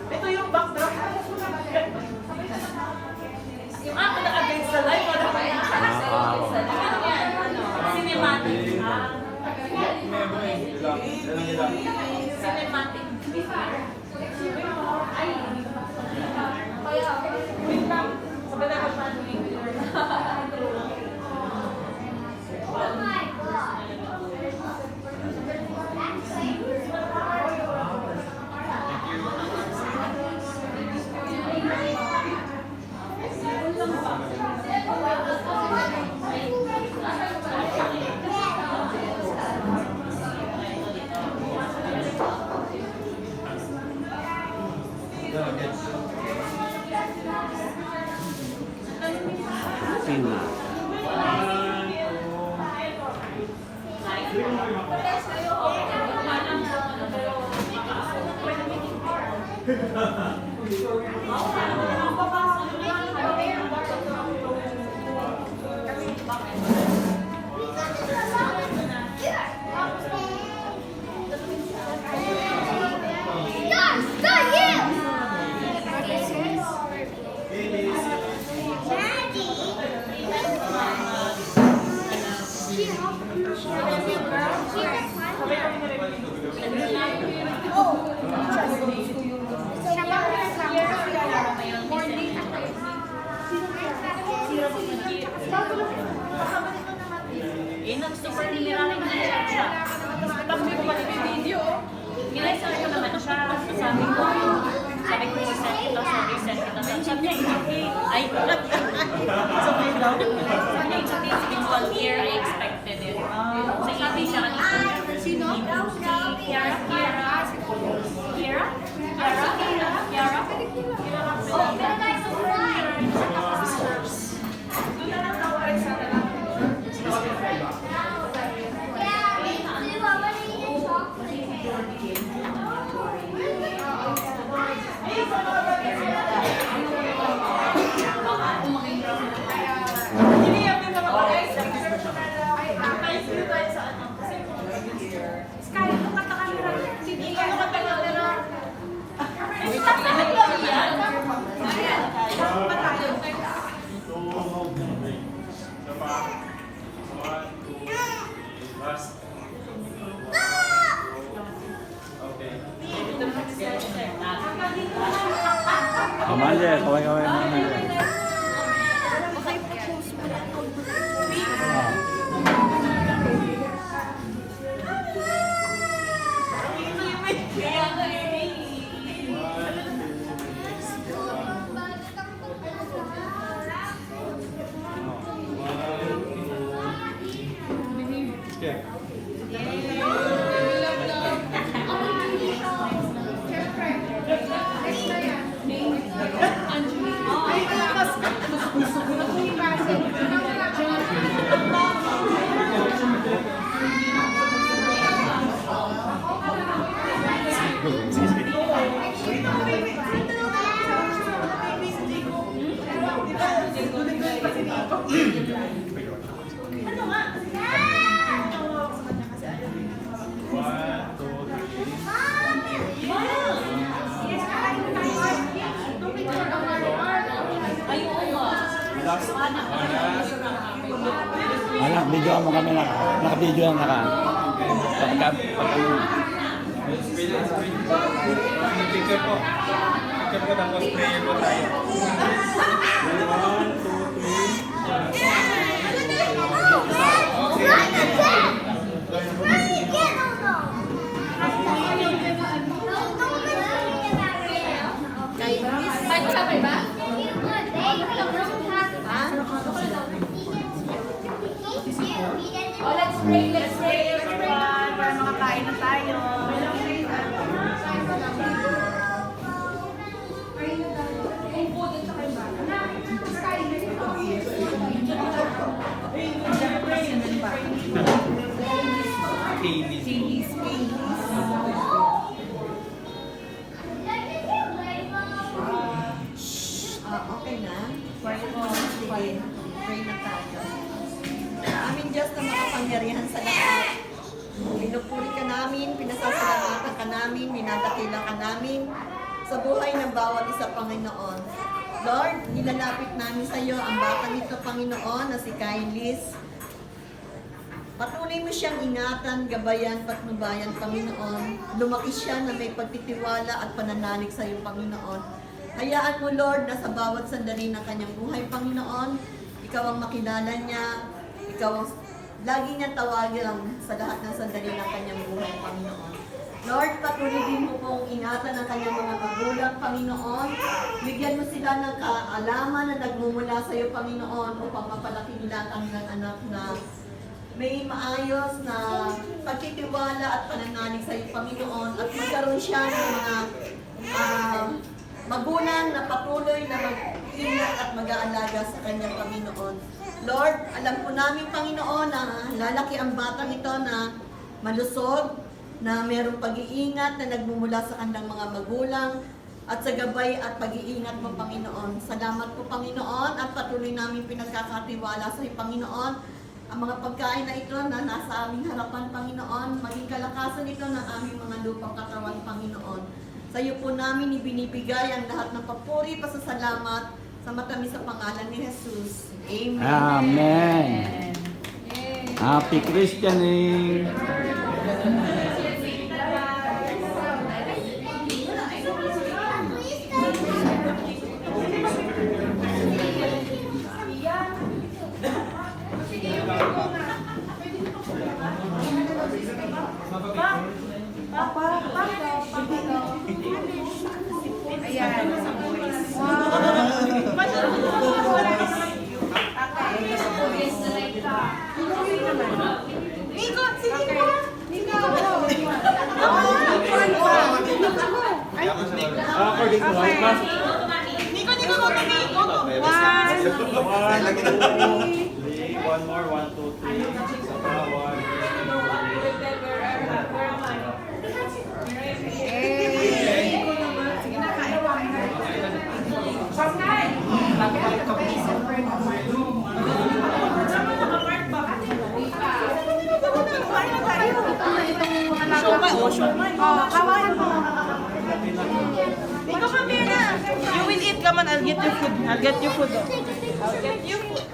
Ito yung backdrop. Yung ako naka-against the light, wala pa yung cinematic. Cinematic. Ay. Kaya, wait lang. Sabi na ka paano yung oh my God. Super niliraling na siya. Tapos ko pa yung video. Nilasan ko naman siya. Sabi ko, send kita, send kita. Sabi niya, it's okay. Ay, it's okay daw. Sabi niya, it's okay. Sige, 1 year, I expected it. Sa eBay siya kanina. Sino? Kiara? Oh, pero guys, surprise! Doon na lang nawarin sa nalang. Kamalia, kaway-kaway mo naman. Anak, video mo kami naka-video lang Picture po. Picture po tapos prayer po tayo. 1, 2, 3. Oh, let's pray everyone. Para makakain na tayo. Okay na? Pray na tayo. Aming Diyos na makapangyarihan sa lahat. Pinupuri ka namin, pinasasalamatan ka namin, minadakila ka namin sa buhay ng bawat isa, Panginoon. Lord, nilalapit namin sa iyo ang batang ito, Panginoon, na si Kailis. Patuloy mo siyang ingatan, gabayan, patnubayan, Panginoon. Lumaki siya na may pagtitiwala at pananalig sa iyo, Panginoon. Hayaan mo, Lord, na sa bawat sandali ng kanyang buhay, Panginoon, ikaw ang makilala niya, ikaw ang lagi niya tawagin sa lahat ng sandali ng kanyang buhay, Panginoon. Lord, patuloy din mo pong ingatan ang kanyang mga magulang, Panginoon. Bigyan mo sila ng kaalaman na nagmumula sa iyo, Panginoon, upang mapalaki nila ang kanilang anak na may maayos na pagtitiwala at pananalig sa iyo, Panginoon, at magkaroon siya ng mga magulang na patuloy na mag-ingat at mag-aalaga sa kanyang Panginoon. Lord, alam po namin, Panginoon, na lalaki ang batang ito na malusog, na mayroong pag-iingat na nagmumula sa kanilang mga magulang, at sa gabay at pag-iingat mo, Panginoon. Salamat po, Panginoon, at patuloy namin pinagkakatiwala sa iyo, Panginoon, ang mga pagkain na ito na nasa aming harapan, Panginoon, maging kalakasan ito ng aming mga lupang katawan, Panginoon. Sa iyo po namin ibinibigay ang lahat ng papuri, pasasalamat sa matamis sa pangalan ni Jesus. Amen. Amen. Happy Christianing. Nico, sige mo! Nico! According to my class. Nico, go to me! Go to! One more, 1, 2, 3. Saka 1, 2, 3. Shumai. Oh, kawain mo. Nico, come here na. You will eat. Come on, I'll get you food. I'll get you food. I'll get you food.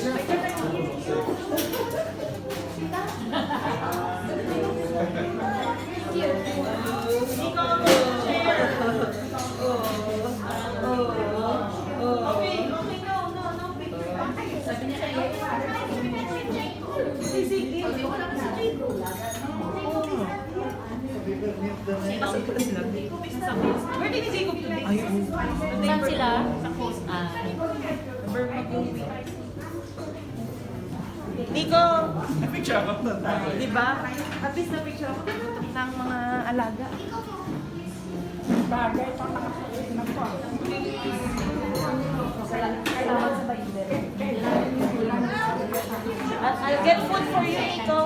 Sure, I'll get Where did you go today? Saan sila? Sa coast. Nico, Picture ako. di ba? At least na-picture ako ng mga alaga. I'll get food for you, Nico.